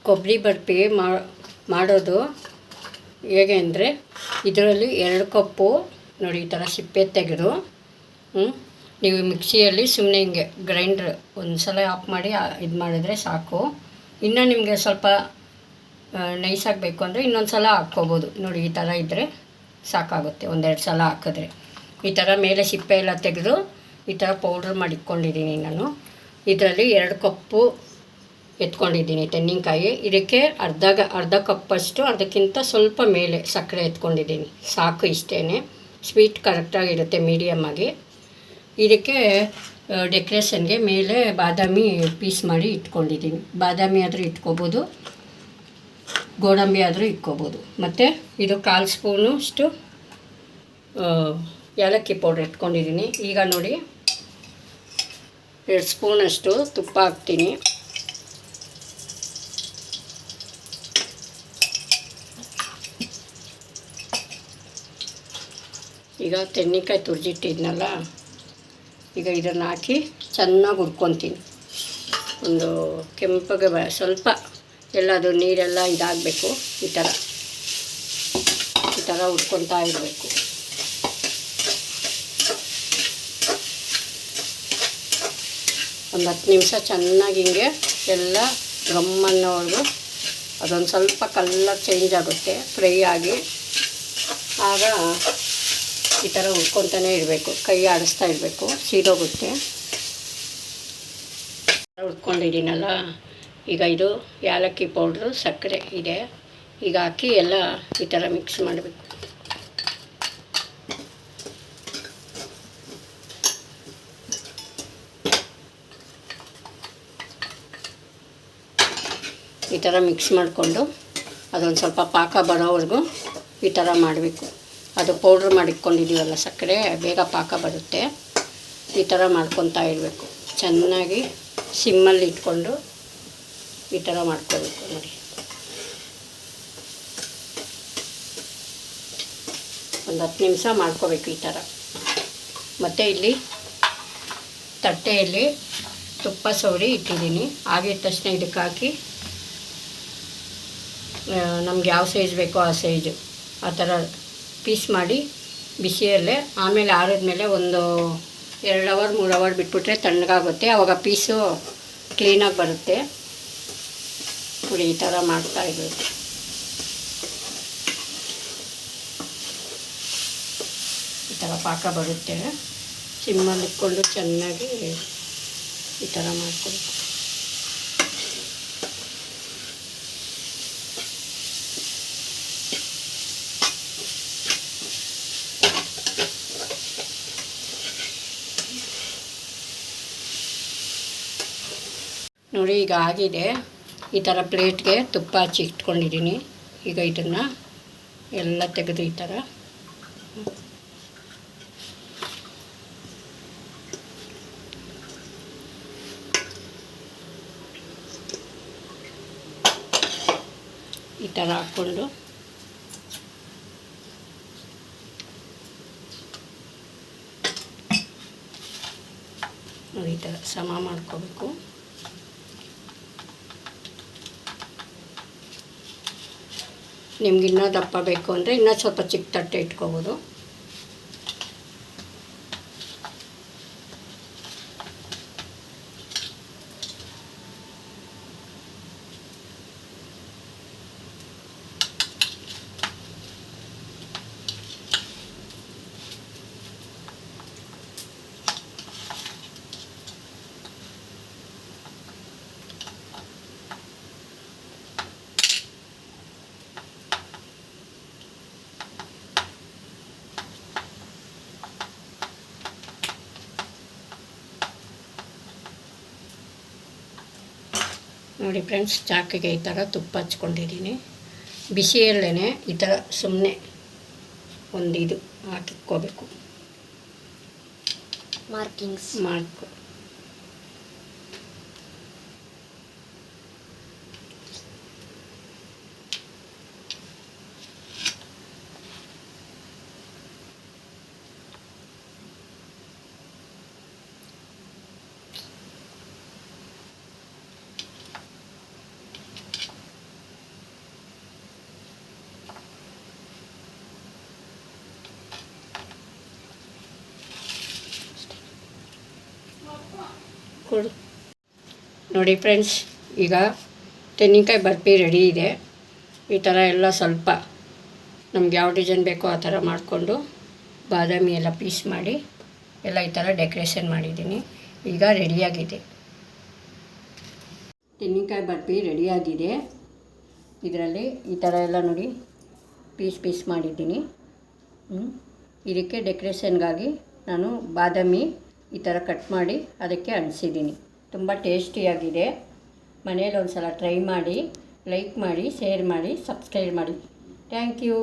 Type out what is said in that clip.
ಕೊಬ್ಬರಿ ಬರ್ಫಿ ಮಾಡೋದು ಹೇಗೆ ಅಂದರೆ ಇದರಲ್ಲಿ 2 ಕಪ್ಪು ನೋಡಿ ಈ ಥರ ಸಿಪ್ಪೆ ತೆಗೆದು ನೀವು ಮಿಕ್ಸಿಯಲ್ಲಿ ಸುಮ್ಮನೆ ಹಿಂಗೆ ಗ್ರೈಂಡ್ರ್ ಒಂದು ಸಲ ಆಫ್ ಮಾಡಿ ಇದು ಮಾಡಿದ್ರೆ ಸಾಕು. ಇನ್ನು ನಿಮಗೆ ಸ್ವಲ್ಪ ನೈಸ್ ಆಗಬೇಕು ಅಂದರೆ ಇನ್ನೊಂದು ಸಲ ಹಾಕ್ಕೋಬೋದು. ನೋಡಿ ಈ ಥರ ಇದ್ದರೆ ಸಾಕಾಗುತ್ತೆ. 1-2 ಸಲ ಹಾಕಿದ್ರೆ ಈ ಥರ ಮೇಲೆ ಸಿಪ್ಪೆ ಎಲ್ಲ ತೆಗೆದು ಈ ಥರ ಪೌಡ್ರ್ ಮಾಡಿ ಇಟ್ಕೊಂಡಿದ್ದೀನಿ ನಾನು. ಇದರಲ್ಲಿ 2 ಕಪ್ಪು ಎತ್ಕೊಂಡಿದ್ದೀನಿ ತೆಂಗಿನಕಾಯಿ. ಇದಕ್ಕೆ ಅರ್ಧ ಕಪ್ಪಷ್ಟು ಅದಕ್ಕಿಂತ ಸ್ವಲ್ಪ ಮೇಲೆ ಸಕ್ಕರೆ ಎತ್ಕೊಂಡಿದ್ದೀನಿ. ಸಾಕು, ಇಷ್ಟೇ. ಸ್ವೀಟ್ ಕರೆಕ್ಟಾಗಿರುತ್ತೆ, ಮೀಡಿಯಮ್ ಆಗಿ. ಇದಕ್ಕೆ ಡೆಕೋರೇಷನ್ಗೆ ಮೇಲೆ ಬಾದಾಮಿ ಪೀಸ್ ಮಾಡಿ ಇಟ್ಕೊಂಡಿದ್ದೀನಿ. ಬಾದಾಮಿ ಆದರೂ ಇಟ್ಕೋಬೋದು, ಗೋಡಂಬಿ ಆದರೂ ಇಟ್ಕೋಬೋದು. ಮತ್ತು ಇದು 1/4 ಸ್ಪೂನು ಅಷ್ಟು ಏಲಕ್ಕಿ ಪೌಡ್ರ್ ಇಟ್ಕೊಂಡಿದ್ದೀನಿ. ಈಗ ನೋಡಿ 2 ಸ್ಪೂನಷ್ಟು ತುಪ್ಪ ಹಾಕ್ತೀನಿ. ಈಗ ತೆಂಗಿನಕಾಯಿ ತುರಿದಿಟ್ಟಿದ್ನಲ್ಲ, ಈಗ ಇದನ್ನು ಹಾಕಿ ಚೆನ್ನಾಗಿ ಹುರ್ಕೊತೀನಿ. ಒಂದು ಕೆಂಪಗೆ ಸ್ವಲ್ಪ ಎಲ್ಲ ಅದು ನೀರೆಲ್ಲ ಇದಾಗಬೇಕು. ಈ ಥರ ಹುರ್ಕೊತಾ ಇರಬೇಕು. ಒಂದು 10 ನಿಮಿಷ ಚೆನ್ನಾಗಿ ಹಿಂಗೆ ಎಲ್ಲ ಗಮ್ಮನ್ನೋವರೆಗೂ ಅದೊಂದು ಸ್ವಲ್ಪ ಕಲರ್ ಚೇಂಜ್ ಆಗುತ್ತೆ, ಫ್ರೈ ಆಗಿ. ಆಗ ಈ ಥರ ಹುರ್ಕೊತಾನೆ ಇರಬೇಕು, ಕೈ ಆಡಿಸ್ತಾ ಇರಬೇಕು, ಸೀದೋಗುತ್ತೆ. ಹುರ್ಕೊಂಡಿದ್ದೀನಲ್ಲ, ಈಗ ಇದು ಏಲಕ್ಕಿ ಪೌಡ್ರು, ಸಕ್ಕರೆ ಇದೆ. ಈಗ ಹಾಕಿ ಎಲ್ಲ ಈ ಥರ ಮಿಕ್ಸ್ ಮಾಡಬೇಕು. ಈ ಥರ ಮಿಕ್ಸ್ ಮಾಡಿಕೊಂಡು ಅದೊಂದು ಸ್ವಲ್ಪ ಪಾಕ ಬರೋವರೆಗೂ ಈ ಥರ ಮಾಡಬೇಕು. ಅದು ಪೌಡ್ರ್ ಮಾಡಿಟ್ಕೊಂಡಿದ್ದೀವಲ್ಲ ಸಕ್ಕರೆ, ಬೇಗ ಪಾಕ ಬರುತ್ತೆ. ಈ ಥರ ಮಾಡ್ಕೊತಾ ಇರಬೇಕು. ಚೆನ್ನಾಗಿ ಸಿಮ್ಮಲ್ಲಿ ಇಟ್ಕೊಂಡು ಈ ಥರ ಮಾಡ್ಕೋಬೇಕು. ನೋಡಿ, ಒಂದು 10 ನಿಮಿಷ ಮಾಡ್ಕೋಬೇಕು ಈ ಥರ. ಮತ್ತು ಇಲ್ಲಿ ತಟ್ಟೆಯಲ್ಲಿ ತುಪ್ಪ ಸವರಿ ಇಟ್ಟಿದ್ದೀನಿ. ಆಗಿದ ತಕ್ಷಣ ಇದಕ್ಕೆ ಹಾಕಿ ನಮ್ಗೆ ಯಾವ ಸೈಜ್ ಬೇಕೋ ಆ ಸೈಜು ಆ ಥರ ಪೀಸ್ ಮಾಡಿ ಬಿಸಿಯಲ್ಲೇ, ಆಮೇಲೆ ಆರಿದ್ಮೇಲೆ ಒಂದು 2 ಅವರ್ 3 ಅವರ್ ಬಿಟ್ಬಿಟ್ರೆ ತಣ್ಣಗಾಗುತ್ತೆ. ಆವಾಗ ಪೀಸು ಕ್ಲೀನಾಗಿ ಬರುತ್ತೆ. ನೋಡಿ, ಈ ಥರ ಮಾಡ್ತಾ ಇರಬೇಕು. ಈ ಥರ ಪಾಕ ಬರುತ್ತೆ. ಸಿಮ್ಮಲ್ಲಿ ಇಟ್ಕೊಂಡು ಚೆನ್ನಾಗಿ ಈ ಥರ ಮಾಡ್ಕೊಬೇಕು. ನೋಡಿ, ಈಗ ಆಗಿದೆ. ಈ ಥರ ಪ್ಲೇಟ್ಗೆ ತುಪ್ಪ ಹಚ್ಚಿ ಇಟ್ಕೊಂಡಿದ್ದೀನಿ. ಈಗ ಇದನ್ನು ಎಲ್ಲ ತೆಗೆದು ಈ ಥರ ಹಾಕ್ಕೊಂಡು ನೋಡಿ ಈ ಥರ ಸಮ ಮಾಡ್ಕೋಬೇಕು. ನಿಮ್ಗೆ ಇನ್ನೂ ದಪ್ಪ ಬೇಕು ಅಂದರೆ ಇನ್ನೂ ಸ್ವಲ್ಪ ಚಿಕ್ಕ ತಟ್ಟೆ ಇಟ್ಕೋಬೋದು. ನೋಡಿ ಫ್ರೆಂಡ್ಸ್, ಚಾಕಿಗೆ ಈ ಥರ ತುಪ್ಪ ಹಚ್ಕೊಂಡಿದ್ದೀನಿ. ಬಿಸಿಯಲ್ಲೇ ಈ ಥರ ಸುಮ್ಮನೆ ಒಂದು ಇದು ಹಾಕಿಟ್ಕೋಬೇಕು, ಮಾರ್ಕು. ಕೊಡು. ನೋಡಿ ಫ್ರೆಂಡ್ಸ್, ಈಗ ತೆಂಗಿನಕಾಯಿ ಬರ್ಫಿ ರೆಡಿ ಇದೆ. ಈ ಥರ ಎಲ್ಲ ಸ್ವಲ್ಪ ನಮ್ಗೆ ಯಾವ ಡಿಸೈನ್ ಬೇಕೋ ಆ ಥರ ಮಾಡಿಕೊಂಡು ಬಾದಾಮಿ ಎಲ್ಲ ಪೀಸ್ ಮಾಡಿ ಎಲ್ಲ ಈ ಥರ ಡೆಕೋರೇಷನ್ ಮಾಡಿದ್ದೀನಿ. ಈಗ ರೆಡಿಯಾಗಿದೆ, ತೆಂಗಿನಕಾಯಿ ಬರ್ಫಿ ರೆಡಿಯಾಗಿದೆ. ಇದರಲ್ಲಿ ಈ ಥರ ಎಲ್ಲ ನೋಡಿ ಪೀಸ್ ಮಾಡಿದ್ದೀನಿ. ಇದಕ್ಕೆ ಡೆಕೋರೇಷನ್ಗಾಗಿ ನಾನು ಬಾದಾಮಿ ಈ ಥರ ಕಟ್ ಮಾಡಿ ಅದಕ್ಕೆ ಅಂಟಿಸಿದ್ದೀನಿ. ತುಂಬ ಟೇಸ್ಟಿಯಾಗಿದೆ. ಮನೇಲಿ ಒಂದು ಸಲ ಟ್ರೈ ಮಾಡಿ, ಲೈಕ್ ಮಾಡಿ, ಶೇರ್ ಮಾಡಿ, ಸಬ್ಸ್ಕ್ರೈಬ್ ಮಾಡಿ. Thank you.